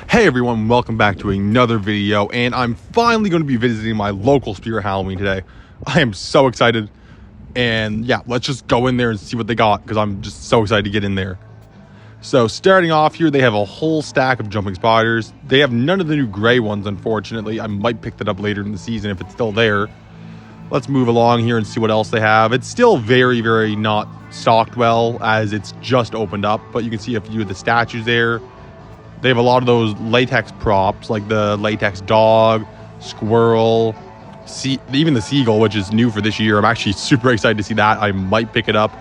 Hey everyone, welcome back to another video, and I'm finally going to be visiting my local Spirit Halloween today. I am so excited, and yeah, let's just go in there and see what they got, because I'm just so excited to get in there. So starting off here, they have a whole stack of jumping spiders. They have none of the new gray ones, unfortunately. I might pick that up later in the season if it's still there. Let's move along here and see what else they have. It's still very, very not stocked well, as it's just opened up, but you can see a few of the statues there. They have a lot of those latex props, like the latex dog, squirrel, even the seagull, which is new for this year. I'm actually super excited to see that. I might pick it up.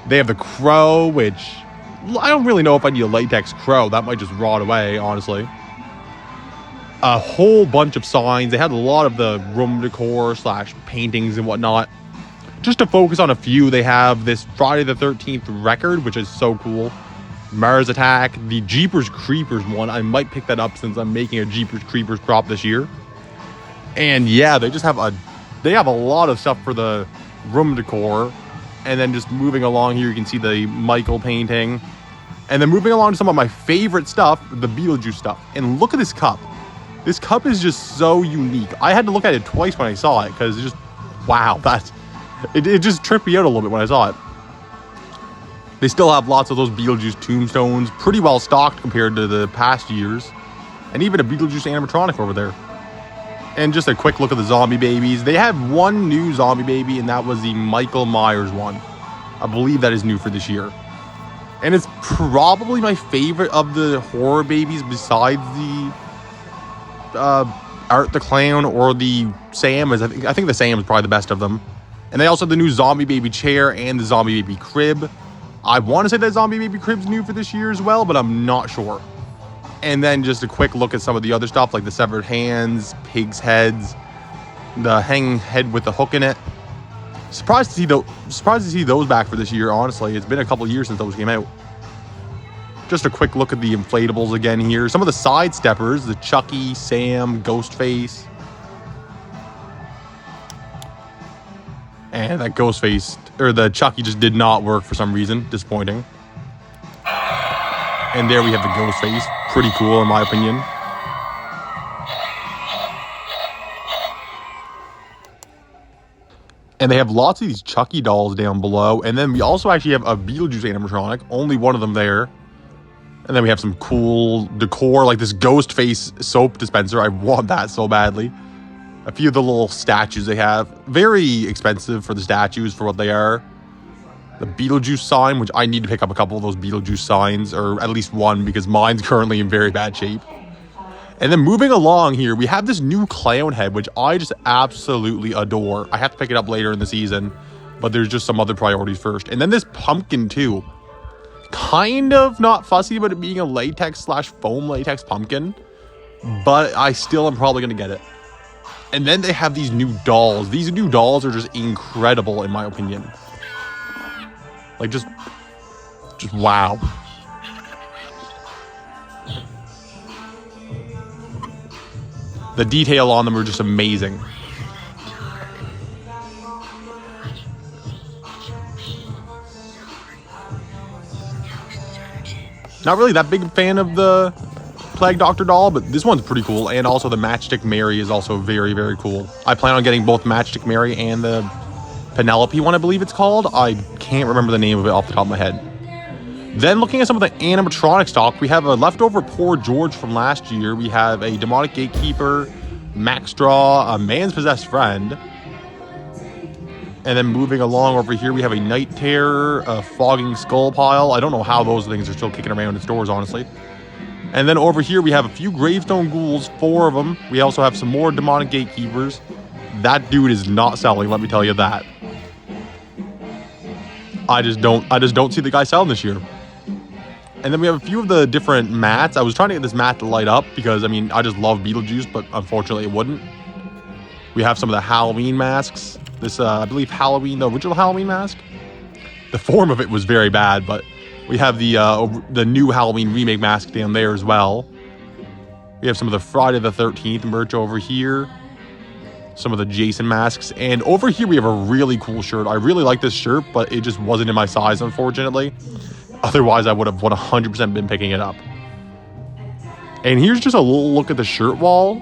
They have the crow, which I don't really know if I need a latex crow. That might just rot away, honestly. A whole bunch of signs. They had a lot of the room decor / paintings and whatnot. Just to focus on a few, they have this Friday the 13th record, which is so cool. Mars Attack, the Jeepers Creepers one. I might pick that up since I'm making a Jeepers Creepers prop this year. And yeah, they have a lot of stuff for the room decor. And then just moving along here, you can see the Michael painting. And then moving along to some of my favorite stuff, the Beetlejuice stuff. And look at this cup. This cup is just so unique. I had to look at it twice when I saw it, because it's just, wow, it just tripped me out a little bit when I saw it. They still have lots of those Beetlejuice tombstones, pretty well stocked compared to the past years. And even a Beetlejuice animatronic over there. And just a quick look at the zombie babies. They have one new zombie baby, and that was the Michael Myers one. I believe that is new for this year. And it's probably my favorite of the horror babies besides the Art the Clown or the Sam. I think the Sam is probably the best of them. And they also have the new zombie baby chair and the zombie baby crib. I want to say that zombie baby crib's new for this year as well, but I'm not sure. And then just a quick look at some of the other stuff, like the severed hands, pigs' heads, the hanging head with the hook in it. Surprised to see those back for this year, honestly. It's been a couple years since those came out. Just a quick look at the inflatables again here. Some of the side steppers, the Chucky, Sam, Ghostface. And that Ghostface, or the Chucky, just did not work for some reason. Disappointing. And there we have the Ghostface. Pretty cool, in my opinion. And they have lots of these Chucky dolls down below. And then we also actually have a Beetlejuice animatronic. Only one of them there. And then we have some cool decor, like this Ghostface soap dispenser. I want that so badly. A few of the little statues they have. Very expensive for the statues for what they are. The Beetlejuice sign, which I need to pick up a couple of those Beetlejuice signs, or at least one, because mine's currently in very bad shape. And then moving along here, we have this new clown head, which I just absolutely adore. I have to pick it up later in the season, but there's just some other priorities first. And then this pumpkin too. Kind of not fussy about it being a latex / foam latex pumpkin, but I still am probably going to get it. And then they have these new dolls. These new dolls are just incredible, in my opinion. Like, just wow. The detail on them are just amazing. Not really that big a fan of the Plague Doctor doll, but this one's pretty cool. And also the Matchstick Mary is also very, very cool. I plan on getting both Matchstick Mary and the Penelope one, I believe it's called. I can't remember the name of it off the top of my head. Then looking at some of the animatronic stock, we have a leftover Poor George from last year. We have a Demonic Gatekeeper, Max Straw, a Man's Possessed Friend. And then moving along over here, we have a Night Terror, a Fogging Skull Pile. I don't know how those things are still kicking around in stores, honestly. And then over here, we have a few Gravestone Ghouls, 4 of them. We also have some more Demonic Gatekeepers. That dude is not selling, let me tell you that. I just don't see the guy selling this year. And then we have a few of the different mats. I was trying to get this mat to light up because, I mean, I just love Beetlejuice, but unfortunately it wouldn't. We have some of the Halloween masks. This, I believe, the original Halloween mask. The form of it was very bad, but we have the new Halloween remake mask down there as well. We have some of the Friday the 13th merch over here. Some of the Jason masks. And over here we have a really cool shirt. I really like this shirt, but it just wasn't in my size, unfortunately. Otherwise, I would have 100% been picking it up. And here's just a little look at the shirt wall.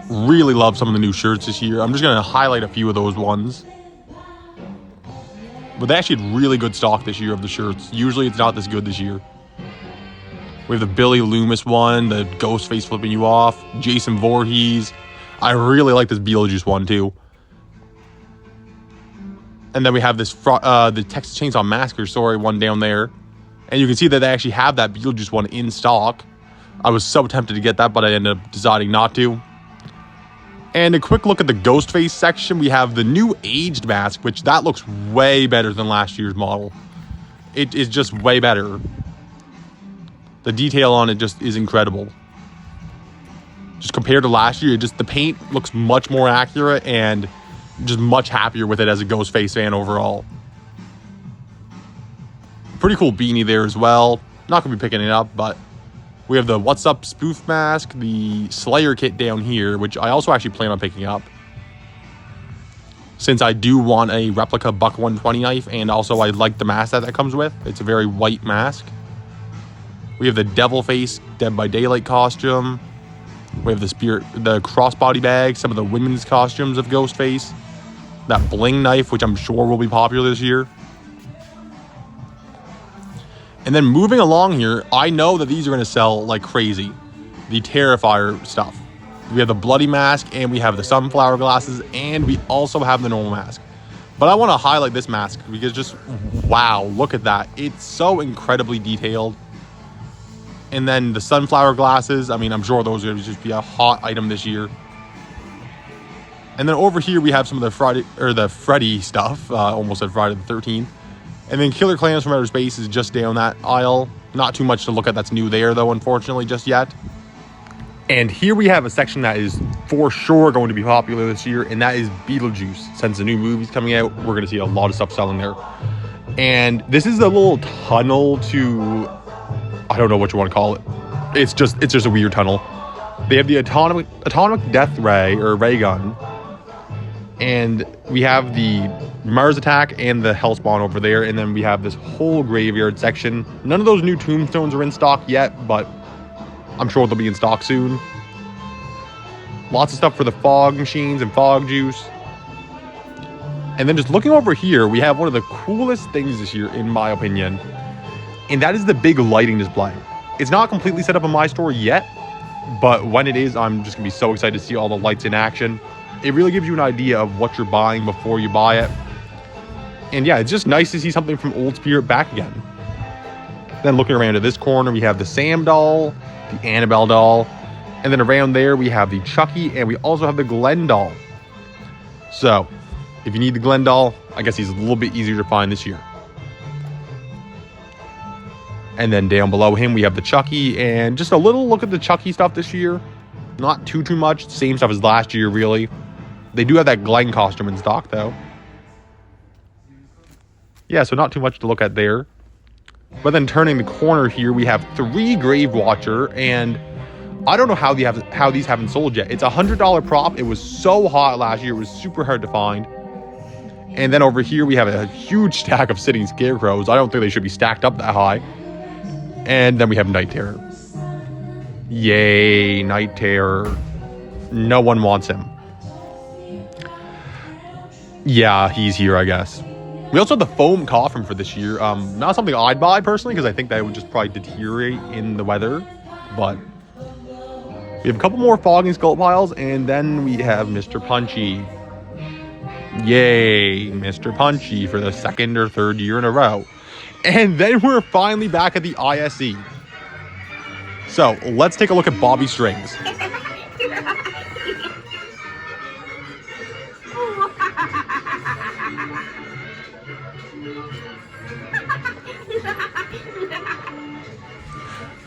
Really love some of the new shirts this year. I'm just going to highlight a few of those ones. But they actually had really good stock this year of the shirts. Usually it's not this good this year. We have the Billy Loomis one, the ghost face flipping you off, Jason Voorhees. I really like this Beetlejuice one too. And then we have this the Texas Chainsaw Massacre story one down there. And you can see that they actually have that Beetlejuice one in stock. I was so tempted to get that, but I ended up deciding not to. And a quick look at the Ghostface section. We have the new aged mask, which that looks way better than last year's model. It is just way better. The detail on it just is incredible. Just compared to last year, just the paint looks much more accurate and just much happier with it as a Ghostface fan overall. Pretty cool beanie there as well. Not going to be picking it up, but we have the What's Up spoof mask, the Slayer kit down here, which I also actually plan on picking up, since I do want a replica Buck 120 knife, and also I like the mask that comes with. It's a very white mask. We have the Devil Face Dead by Daylight costume. We have the crossbody bag, some of the women's costumes of Ghostface, that bling knife, which I'm sure will be popular this year. And then moving along here, I know that these are going to sell like crazy. The Terrifier stuff. We have the bloody mask, and we have the sunflower glasses, and we also have the normal mask. But I want to highlight this mask because just, wow, look at that. It's so incredibly detailed. And then the sunflower glasses, I mean, I'm sure those are going to just be a hot item this year. And then over here, we have some of the Freddy stuff. Almost said Friday the 13th. And then Killer Clowns from Outer Space is just down that aisle. Not too much to look at that's new there, though, unfortunately, just yet. And here we have a section that is for sure going to be popular this year, and that is Beetlejuice. Since the new movie's coming out, we're going to see a lot of stuff selling there. And this is a little tunnel to, I don't know what you want to call it. It's just a weird tunnel. They have the atomic death ray, or ray gun. And we have the Mars Attack and the Hellspawn over there. And then we have this whole graveyard section. None of those new tombstones are in stock yet, but I'm sure they'll be in stock soon. Lots of stuff for the fog machines and fog juice. And then just looking over here, we have one of the coolest things this year, in my opinion. And that is the big lighting display. It's not completely set up in my store yet, but when it is, I'm just going to be so excited to see all the lights in action. It really gives you an idea of what you're buying before you buy it. And yeah, it's just nice to see something from Old Spirit back again. Then looking around to this corner, we have the Sam doll, the Annabelle doll, and then around there we have the Chucky, and we also have the Glenn doll. So, if you need the Glenn doll, I guess he's a little bit easier to find this year. And then down below him, we have the Chucky, and just a little look at the Chucky stuff this year. Not too much. Same stuff as last year, really. They do have that Glenn costume in stock, though. Yeah, so not too much to look at there. But then turning the corner here, we have 3 Grave Watcher, and I don't know how these haven't sold yet. It's a $100 prop. It was so hot last year. It was super hard to find. And then over here, we have a huge stack of sitting scarecrows. I don't think they should be stacked up that high. And then we have Night Terror. Yay, Night Terror. No one wants him. Yeah, he's here, I guess. We also have the foam coffin for this year. Not something I'd buy personally, because I think that would just probably deteriorate in the weather. But we have a couple more fogging skull piles, and then we have Mr. Punchy. Yay, Mr. Punchy for the 2nd or 3rd year in a row. And then we're finally back at the ISE. So let's take a look at Bobby Strings.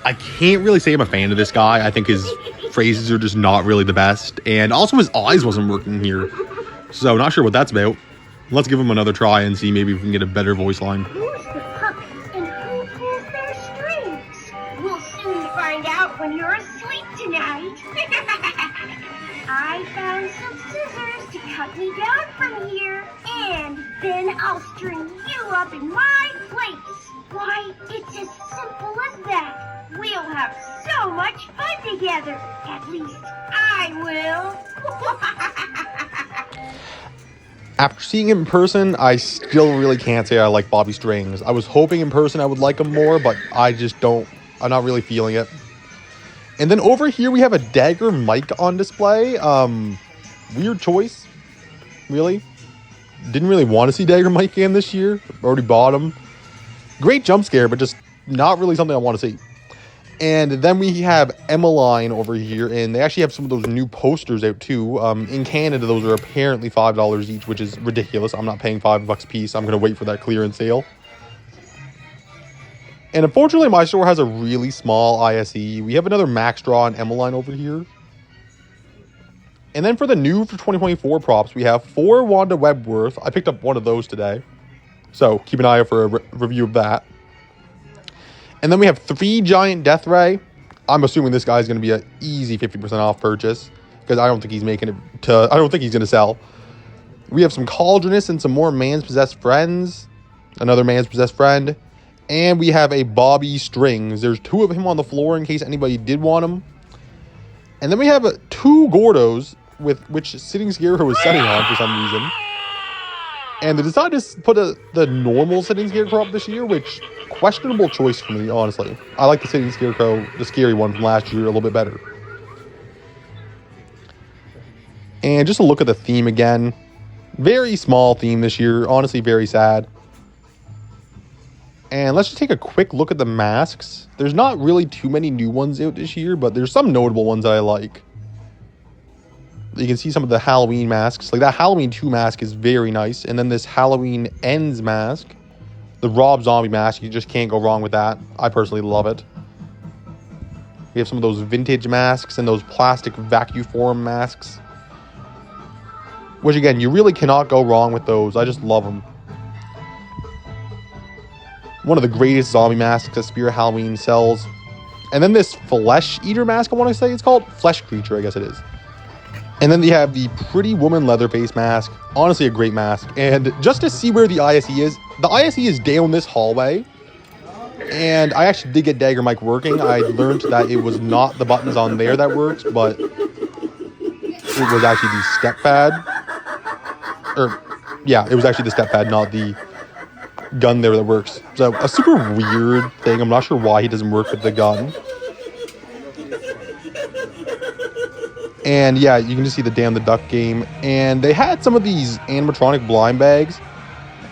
I can't really say I'm a fan of this guy. I think his phrases are just not really the best. And also his eyes wasn't working here. So not sure what that's about. Let's give him another try and see maybe if we can get a better voice line. Who's the puppet and who pulls their strings? We'll soon find out when you're asleep tonight. I found some scissors to cut me down from here. And then I'll string you up in my place. Why, it's as simple as that. We'll have so much fun together. At least I will. After seeing him in person, I still really can't say I like Bobby Strings. I was hoping in person I would like him more, but I just don't. I'm not really feeling it. And then over here we have a Dagger Mike on display. Weird choice, really. Didn't really want to see Dagger Mike again this year. Already bought him. Great jump scare, but just not really something I want to see. And then we have Emmeline over here, and they actually have some of those new posters out too. In Canada, those are apparently $5 each, which is ridiculous. I'm not paying $5 a piece. I'm going to wait for that clearance sale. And unfortunately, my store has a really small ISE. We have another Max Draw and Emmeline over here. And then for the new for 2024 props, we have 4 Wanda Webworth. I picked up one of those today. So keep an eye out for a review of that. And then we have 3 Giant Death Ray. I'm assuming this guy's going to be an easy 50% off purchase, because I don't think he's making it to. I don't think he's going to sell. We have some Cauldronus and some more Man's Possessed Friends. Another Man's Possessed Friend. And we have a Bobby Strings. There's 2 of him on the floor in case anybody did want them. And then we have 2 Gordos, with which Sitting Scarecrow was setting on for some reason. And they decided to put the normal Sitting Scarecrow up this year, which, questionable choice for me, honestly. I like the Sitting Scarecrow, the scary one from last year, a little bit better. And just a look at the theme again. Very small theme this year, honestly very sad. And let's just take a quick look at the masks. There's not really too many new ones out this year, but there's some notable ones that I like. You can see some of the Halloween masks. Like that Halloween 2 mask is very nice. And then this Halloween Ends mask. The Rob Zombie mask, you just can't go wrong with that. I personally love it. We have some of those vintage masks and those plastic vacuform masks. Which again, you really cannot go wrong with those. I just love them. One of the greatest zombie masks that Spirit Halloween sells. And then this Flesh Eater mask, I want to say it's called. Flesh Creature, I guess it is. And then they have the Pretty Woman Leatherface mask. Honestly, a great mask. And just to see where the ISE is down this hallway. And I actually did get Dagger Mike working. I learned that it was not the buttons on there that works, but it was actually the step pad. It was actually the step pad, not the gun there that works. So a super weird thing. I'm not sure why he doesn't work with the gun. And yeah, you can just see the Dan the Duck game. And they had some of these animatronic blind bags,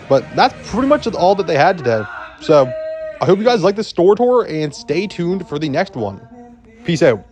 but that's pretty much all that they had today. So I hope you guys like this store tour and stay tuned for the next one. Peace out.